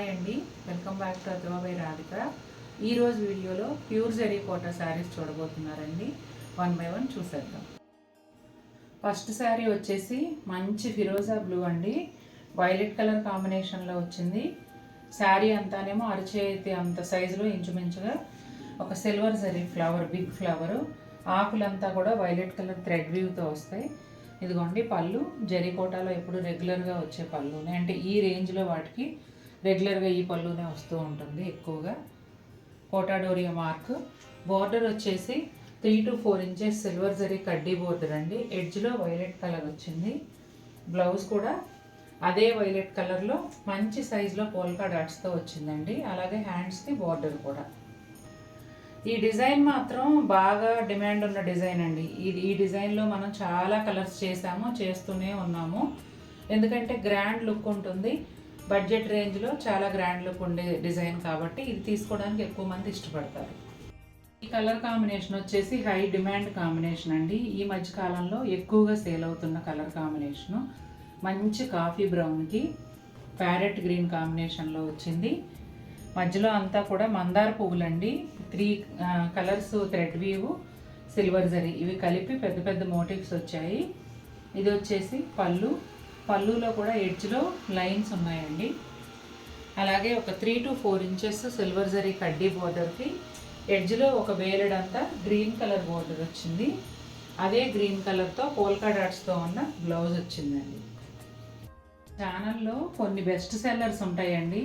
Hi అండి, welcome back to Adva by Radhika. ఈరోజు వీడియోలో ప్యూర్ జరీ కోటా శారీస్ చూడబోతున్నారండి. వన్ బై వన్ చూసేద్దాం. ఫస్ట్ శారీ వచ్చేసి మంచి ఫిరోజా బ్లూ అండి, వైలెట్ కలర్ కాంబినేషన్లో వచ్చింది. శారీ అంతానేమో అరచేతి అంత సైజులో ఇంచుమించుగా ఒక silver zari flower, big flower, ఆకులంతా కూడా వైలెట్ కలర్ థ్రెడ్ వీవ్తో వస్తాయి. ఇదిగోండి పళ్ళు, జరీ కోటాలో ఎప్పుడు రెగ్యులర్గా వచ్చే పళ్ళునే, అంటే ఈ రేంజ్లో వాటికి రెగ్యులర్గా ఈ పళ్ళునే వస్తూ ఉంటుంది ఎక్కువగా. Quota doria mark. బోర్డర్ వచ్చేసి 3 to 4 ఇంచెస్ సిల్వర్ జరీ కడ్డీ బోర్డర్ అండి. ఎడ్జ్లో వైలెట్ కలర్ వచ్చింది. బ్లౌజ్ కూడా అదే వైలెట్ కలర్లో మంచి సైజులో పోల్కా డాట్స్తో వచ్చిందండి. అలాగే హ్యాండ్స్కి బోర్డర్ కూడా. ఈ డిజైన్ మాత్రం బాగా డిమాండ్ ఉన్న డిజైన్ అండి. ఈ డిజైన్లో మనం చాలా కలర్స్ చేస్తూనే ఉన్నాము. ఎందుకంటే గ్రాండ్ లుక్ ఉంటుంది, బడ్జెట్ రేంజ్లో చాలా గ్రాండ్ లుక్ ఉండే డిజైన్ కాబట్టి ఇది తీసుకోవడానికి ఎక్కువ మంది ఇష్టపడతారు. ఈ కలర్ కాంబినేషన్ వచ్చేసి హై డిమాండ్ కాంబినేషన్ అండి. ఈ మధ్య కాలంలో ఎక్కువగా సేల్ అవుతున్న కలర్ కాంబినేషను. మంచి కాఫీ బ్రౌన్కి ప్యారెట్ గ్రీన్ కాంబినేషన్లో వచ్చింది. మధ్యలో అంతా కూడా మందార పువ్వులండి. 3 colours thread weave, silver zari ఇవి కలిపి పెద్ద పెద్ద మోటివ్స్ వచ్చాయి. ఇది వచ్చేసి పళ్ళులో కూడా ఎడ్జ్లో లైన్స్ ఉన్నాయండి. అలాగే ఒక 3 to 4 ఇంచెస్ సిల్వర్ జరీ కడ్డీ బోర్డర్కి ఎడ్జ్లో ఒక వేలడంతా గ్రీన్ కలర్ బోర్డర్ వచ్చింది. అదే గ్రీన్ కలర్తో పోల్కా డాట్స్తో ఉన్న బ్లౌజ్ వచ్చిందండి. ఛానల్లో కొన్ని బెస్ట్ సెల్లర్స్ ఉంటాయండి.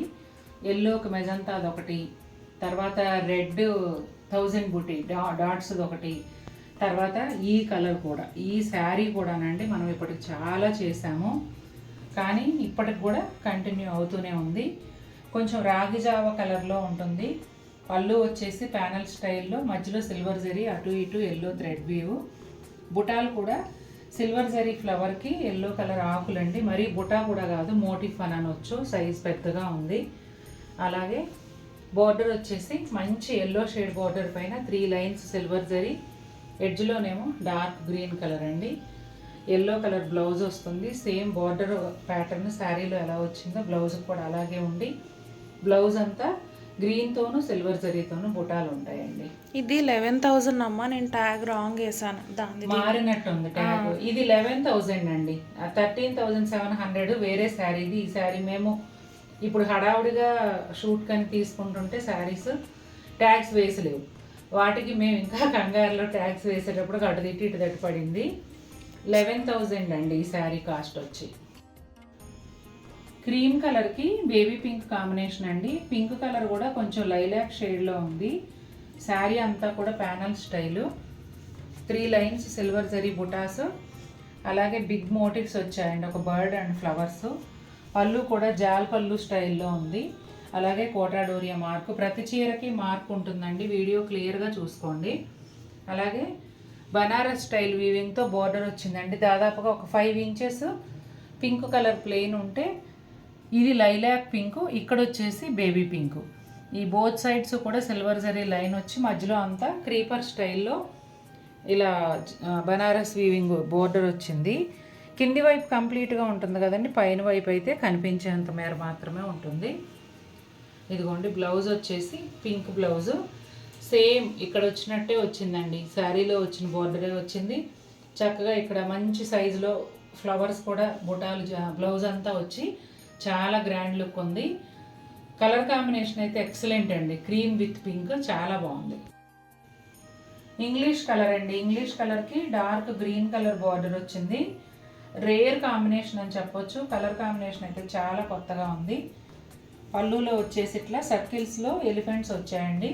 ఎల్లోకి మెజంతా అదొకటి, తర్వాత రెడ్ 1000 బుటీ డాట్స్ ఒకటి, తర్వాత ఈ కలర్ కూడా, ఈ శారీ కూడానండి మనం ఇప్పటికి చాలా చేసాము, కానీ ఇప్పటికి కూడా కంటిన్యూ అవుతూనే ఉంది. కొంచెం రాగి జావ కలర్లో ఉంటుంది. పళ్ళు వచ్చేసి ప్యానల్ స్టైల్లో, మధ్యలో సిల్వర్ జరీ, అటు ఇటు ఎల్లో థ్రెడ్ వీవ్. బుటాలు కూడా సిల్వర్ జరీ ఫ్లవర్కి ఎల్లో కలర్ ఆకులండి. మరీ బుటా కూడా కాదు, మోటిఫ్ అని అనొచ్చు, సైజ్ పెద్దగా ఉంది. అలాగే బోర్డర్ వచ్చేసి మంచి ఎల్లో షేడ్ బోర్డర్ పైన 3 లైన్స్ సిల్వర్ జరీ, ఎడ్జ్లోనేమో డార్క్ గ్రీన్ కలర్ అండి. ఎల్లో కలర్ బ్లౌజ్ వస్తుంది. సేమ్ బోర్డర్ ప్యాటర్న్ శారీలో ఎలా వచ్చిందో బ్లౌజ్ కూడా అలాగే ఉండి, బ్లౌజ్ అంతా గ్రీన్తోను సిల్వర్ జరీతోను బుటాలు ఉంటాయండి. ఇది 11,000 అమ్మా, నేను ట్యాగ్ రాంగ్ వేసాను, దాని మారినట్టుంది ట్యాగ్. ఇది 11,000 అండి. 13,700 వేరే శారీది. ఈ శారీ మేము ఇప్పుడు హడావుడిగా షూట్ కని తీసుకుంటుంటే శారీస్ ట్యాగ్స్ వేసలేవు. వాటికి మేము ఇంకా కంగారులో ట్యాగ్స్ వేసేటప్పుడు అటు తిట్టి ఇటు తట్టి పడింది. 11,000 అండి ఈ శారీ కాస్ట్ వచ్చి. క్రీమ్ కలర్కి బేబీ పింక్ కాంబినేషన్ అండి. పింక్ కలర్ కూడా కొంచెం లైలాక్ షేడ్లో ఉంది. శారీ అంతా కూడా panel style, 3 lines silver zari బుటాస్, అలాగే బిగ్ మోటివ్స్ వచ్చాయండి, ఒక బర్డ్ అండ్ ఫ్లవర్స్. పళ్ళు కూడా జాల్ పళ్ళు స్టైల్లో ఉంది. అలాగే కోటా డోరియా మార్క్, ప్రతి చీరకి మార్క్ ఉంటుందండి, వీడియో క్లియర్గా చూసుకోండి. అలాగే బనారస్ స్టైల్ వీవింగ్తో బోర్డర్ వచ్చిందండి. దాదాపుగా ఒక 5 ఇంచెస్ పింక్ కలర్ ప్లెయిన్ ఉంటే, ఇది లైలాక్ పింక్, ఇక్కడ వచ్చేసి బేబీ పింక్. ఈ బోత్ సైడ్స్ కూడా సిల్వర్ జరీ లైన్ వచ్చి మధ్యలో అంతా క్రీపర్ స్టైల్లో ఇలా బనారస్ వీవింగ్ బోర్డర్ వచ్చింది. కింది వైపు కంప్లీట్గా ఉంటుంది కదండి, పైన వైపు అయితే కనిపించేంత మేర మాత్రమే ఉంటుంది. ఇదిగోండి బ్లౌజ్ వచ్చేసి పింక్ బ్లౌజు, సేమ్ ఇక్కడ వచ్చినట్టే వచ్చిందండి. శారీలో వచ్చిన బోర్డరే వచ్చింది. చక్కగా ఇక్కడ మంచి సైజులో ఫ్లవర్స్ కూడా బుటాలు బ్లౌజ్ అంతా వచ్చి చాలా గ్రాండ్ లుక్ ఉంది. కలర్ కాంబినేషన్ అయితే ఎక్సలెంట్ అండి. క్రీమ్ విత్ పింక్ చాలా బాగుంది. ఇంగ్లీష్ కలర్ అండి. ఇంగ్లీష్ కలర్కి డార్క్ గ్రీన్ కలర్ బార్డర్ వచ్చింది. రేర్ కాంబినేషన్ అని చెప్పొచ్చు. కలర్ కాంబినేషన్ అయితే చాలా కొత్తగా ఉంది. పళ్ళులో వచ్చేసి ఇట్లా సర్కిల్స్లో ఎలిఫెంట్స్ వచ్చాయండి.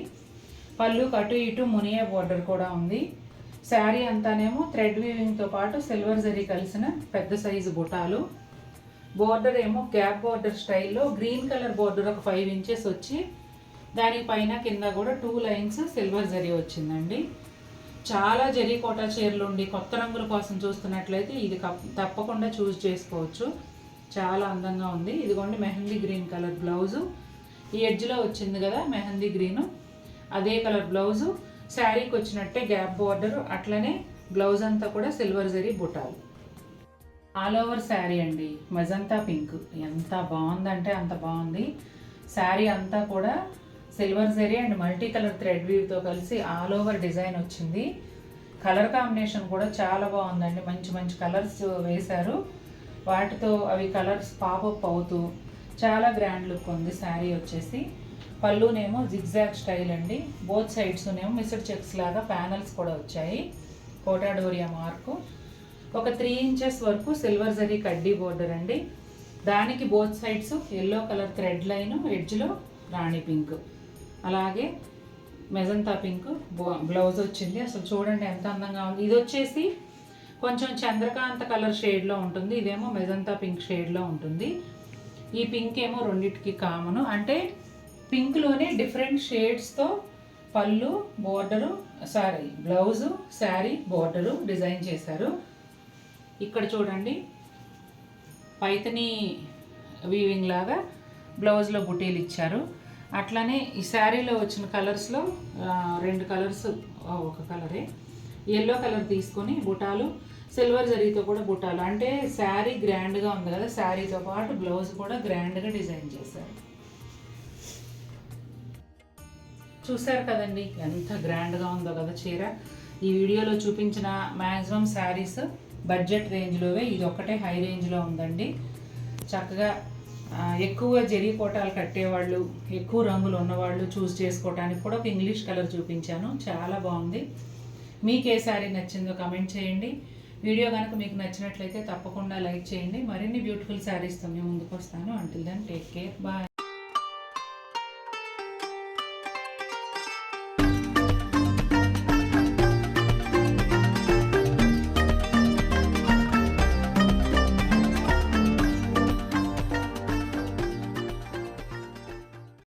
పళ్ళుకి అటు ఇటు మునియా బోర్డర్ కూడా ఉంది. శారీ అంతానేమో థ్రెడ్ వీవింగ్తో పాటు సిల్వర్ జరీ కలిసిన పెద్ద సైజు బుటాలు. బోర్డర్ ఏమో గ్యాప్ బోర్డర్ స్టైల్లో గ్రీన్ కలర్ బోర్డర్ ఒక 5 ఇంచెస్ వచ్చి, దానికి పైన కింద కూడా 2 లైన్స్ సిల్వర్ జరీ వచ్చిందండి. చాలా జరీ కోటా చీరలు ఉండి కొత్త రంగుల కోసం చూస్తున్నట్లయితే ఇది తప్పకుండా చూస్ చేసుకోవచ్చు. చాలా అందంగా ఉంది. ఇదిగోండి మెహందీ గ్రీన్ కలర్ బ్లౌజు, ఈ ఎడ్జ్లో వచ్చింది కదా మెహందీ గ్రీను, అదే కలర్ బ్లౌజు. శారీకి వచ్చినట్టే గ్యాప్ బోర్డర్, అట్లనే బ్లౌజ్ అంతా కూడా సిల్వర్ జరీ బుటాలు. ఆల్ ఓవర్ శారీ అండి, మజంతా పింక్ ఎంత బాగుందంటే అంత బాగుంది. శారీ అంతా కూడా silver zari and multi colour thread వీవ్తో కలిసి ఆల్ ఓవర్ డిజైన్ వచ్చింది. కలర్ కాంబినేషన్ కూడా చాలా బాగుందండి. మంచి మంచి కలర్స్ వేశారు. వాటితో అవి కలర్స్ పాపప్ అవుతూ చాలా గ్రాండ్ లుక్ ఉంది. శారీ వచ్చేసి పళ్ళునేమో జిగ్జాగ్ స్టైల్ అండి. బోత్ సైడ్స్నేమో మిస్డ్ చెక్స్ లాగా ప్యానల్స్ కూడా వచ్చాయి. కోటాడోరియా మార్కు. ఒక 3 ఇంచెస్ వరకు సిల్వర్ జరీ కడ్డీ బోర్డర్ అండి. దానికి both sides yellow colour thread line, ఎడ్జ్లో రాణి పింక్, అలాగే మెజంతా పింక్ బ్లౌజ్ వచ్చింది. అసలు చూడండి ఎంత అందంగా ఉంది. ఇది వచ్చేసి కొంచెం చంద్రకాంత కలర్ షేడ్లో ఉంటుంది. ఇదేమో మెజంతా పింక్ షేడ్లో ఉంటుంది. ఈ పింక్ ఏమో రెండింటికి కామను. అంటే పింక్లోనే డిఫరెంట్ షేడ్స్తో పళ్ళు, border, blouse, sari, border design చేశారు. ఇక్కడ చూడండి పైతని వీవింగ్ లాగా బ్లౌజ్లో బుటీలు ఇచ్చారు. అట్లానే ఈ శారీలో వచ్చిన కలర్స్లో 2 కలర్స్, ఒక కలరే ఎల్లో కలర్ తీసుకొని బుటాలు, సిల్వర్ జరీతో కూడా బుటాలు. అంటే శారీ గ్రాండ్గా ఉంది కదా, శారీతో పాటు బ్లౌజ్ కూడా గ్రాండ్గా డిజైన్ చేశారు. చూసారు కదండి ఎంత గ్రాండ్గా ఉందో కదా చీర. ఈ వీడియోలో చూపించిన మ్యాక్సిమం శారీస్ బడ్జెట్ రేంజ్లోవే. ఇది ఒక్కటే హై రేంజ్లో ఉందండి. చక్కగా ఎక్కువ జరీ కోటాలు కట్టేవాళ్ళు, ఎక్కువ రంగులు ఉన్నవాళ్ళు చూస్ చేసుకోవడానికి కూడా ఒక ఇంగ్లీష్ కలర్ చూపించాను. చాలా బాగుంది. మీకు ఏ శారీ నచ్చిందో కమెంట్ చేయండి. వీడియో కనుక మీకు నచ్చినట్లయితే తప్పకుండా లైక్ చేయండి. మరిన్ని బ్యూటిఫుల్ శారీస్తో మేము ముందుకు వస్తాను. Until then take care, bye.